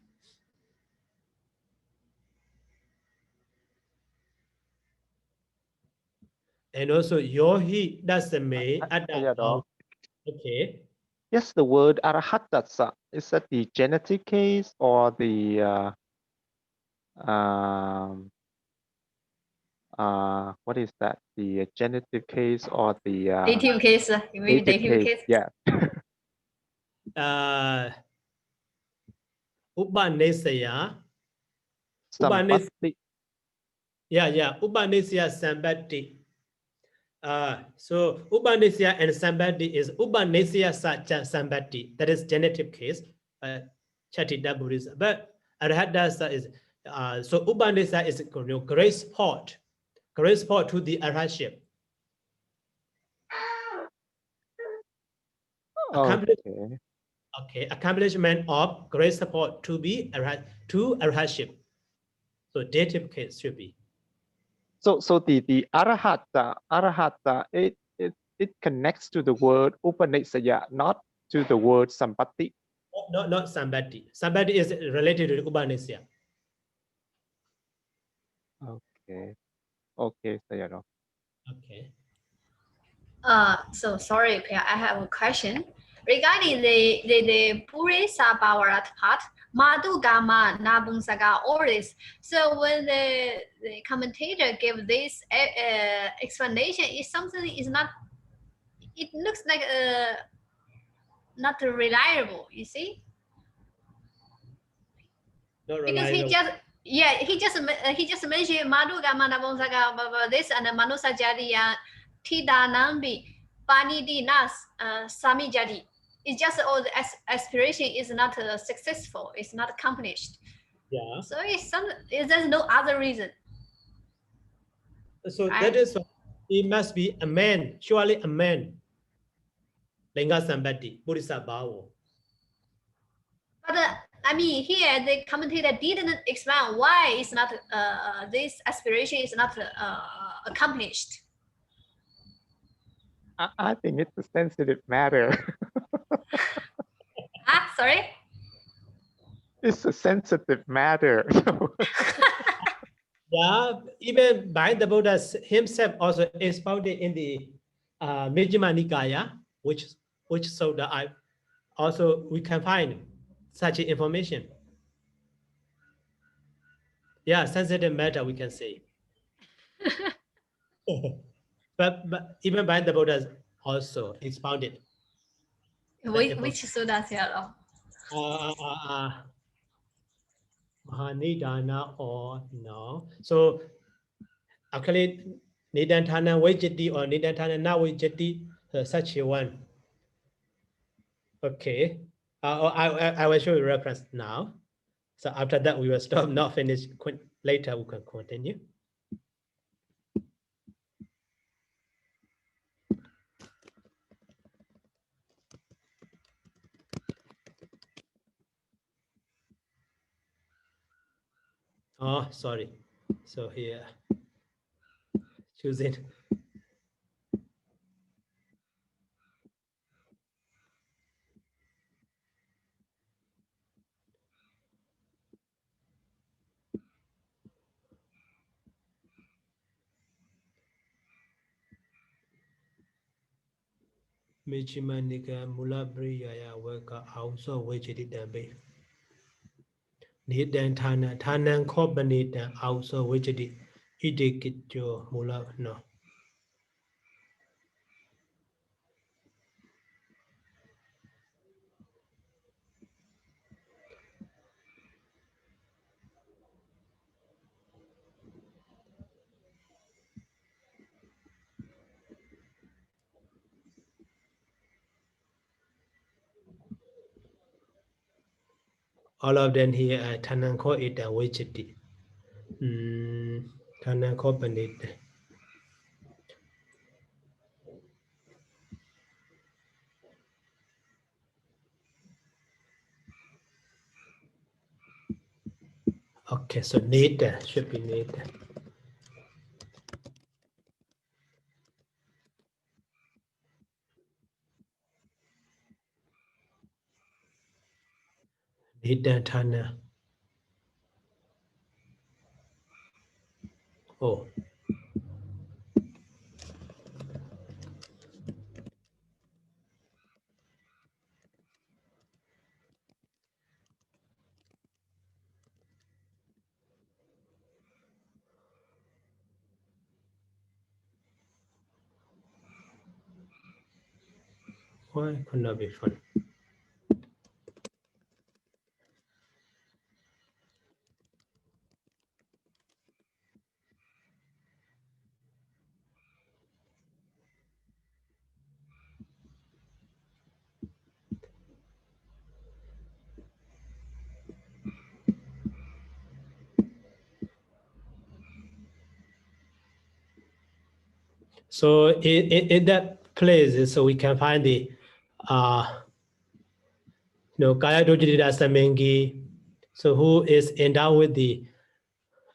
Speaker 1: And also yohi dasame
Speaker 2: Sayadaw.
Speaker 1: Okay.
Speaker 2: Yes, the word arahatasa, is that the genetic case or the what is that? The genitive case or the
Speaker 3: Dative case, maybe dative case.
Speaker 2: Yeah.
Speaker 1: Upanisaya.
Speaker 2: Sampatti.
Speaker 1: Yeah. Upanisya sambati. So Upanisya and sambati is Upanisya sacha sambati. That is genitive case. Chatita Buddhism. But Arhatasa is so Upanisya is grace support to the arhatship. Okay, accomplishment of grace support to be to arhatship. So dative case should be.
Speaker 2: So the arahata, it connects to the word upanisaya, not to the word sampatti.
Speaker 1: Not sambati. Sambati is related to Upanisya.
Speaker 2: Okay, Sayadaw.
Speaker 1: Okay.
Speaker 3: So sorry, I have a question regarding the Purisa Bhavarat part. Madhu Gama Nabunsaga all this. So when the commentator gave this explanation, is something is not. It looks like not reliable. You see.
Speaker 1: Not
Speaker 3: because
Speaker 1: reliable.
Speaker 3: he just mentioned Madhu Gama Nabunsaga this and Manusa Jadiya Tidanambi Panidi Nas Sami Jadi. It's just all the aspiration is not successful, it's not accomplished.
Speaker 1: Yeah.
Speaker 3: So there's no other reason.
Speaker 1: So
Speaker 3: right?
Speaker 1: that is, it must be a man, surely a man. Linga Sambati, Buddhisa Bhava.
Speaker 3: But I mean, here the commentator didn't explain why it's not this aspiration is not accomplished.
Speaker 2: I think it's a sensitive matter.
Speaker 3: Sorry?
Speaker 2: It's a sensitive matter.
Speaker 1: Yeah, even by the Buddha himself also expounded in the Majjhima Nikāya, which sutta I also we can find such information. Yeah, sensitive matter we can say. but even by the Buddha also expounded.
Speaker 3: Which sutta, Sayadaw?
Speaker 1: Mahanidana or no. So actually Nidantana Vajjati or Nidantana Navajjati, such a one. Okay. I will show you reference now. So after that we will stop, not finish. Later we can continue. Oh, sorry. So here, choose it. Majjhima Nikāya Mula Briyaya Vaka also Vajjati Dambe. Nidan Tana Tanan Kobanita also Vajjati Idikityo Mula no. All of them here are Tananko it and Vajjati. Tananko Banita. Okay, so Nita should be Nita. Nita Tana. Oh. Why could not be fun? So in that place, so we can find the Kaya Dojita Samengi, so who is endowed with the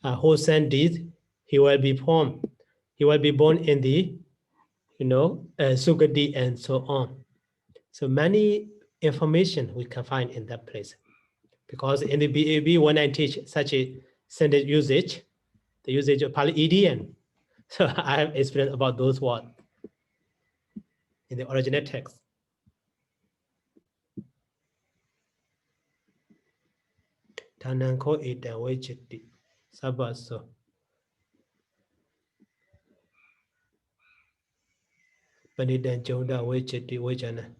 Speaker 1: wholesome deeds, he will be born. He will be born in the Sugati and so on. So many information we can find in that place. Because in the BAB, when I teach such a sentence usage, the usage of Pāḷi idiom, so I have experience about those words in the original text. Tananko ita vajjati sabaso. Panidan jonda vajjati vajjana.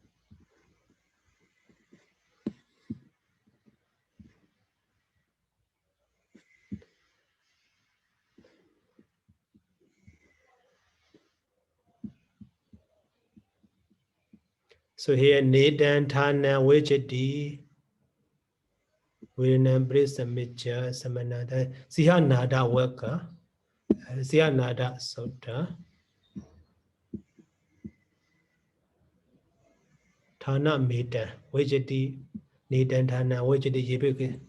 Speaker 1: So here Nidan Tana Vajjati Vinambri Samicca Samanada Sihanada Waka Sihanada Sutta Tana Mita Vajjati Nidan Tana Vajjati Yibiki.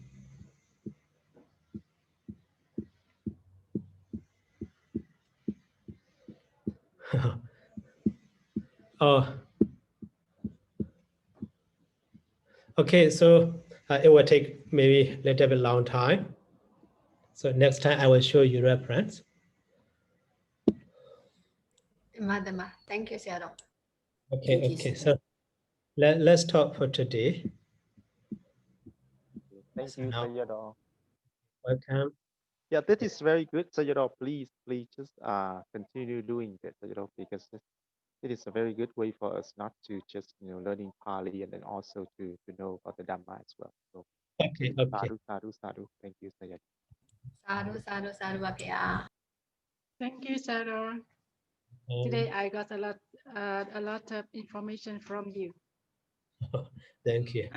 Speaker 1: Oh, okay. So it will take maybe a little bit long time. So next time I will show you reference.
Speaker 3: Madam, thank you, Sayadaw.
Speaker 1: Okay,
Speaker 4: Thank you,
Speaker 1: okay.
Speaker 4: sir.
Speaker 1: So let's talk for today.
Speaker 2: Thank
Speaker 1: So
Speaker 2: you,
Speaker 1: now,
Speaker 2: Sayadaw.
Speaker 1: welcome.
Speaker 2: Yeah, that is very good, Sayadaw. Please just continue doing that, Sayadaw, because it is a very good way for us not to just learning Pāļi and then also to know about the Dhamma as well. So
Speaker 1: Okay, okay.
Speaker 2: sadhu, sadhu, sadhu. Thank you, Sayadaw.
Speaker 3: Sadhu, sadhu, sadhu, Bhakya.
Speaker 5: Thank you, Sarah. Today I got a lot of information from you.
Speaker 1: Thank you.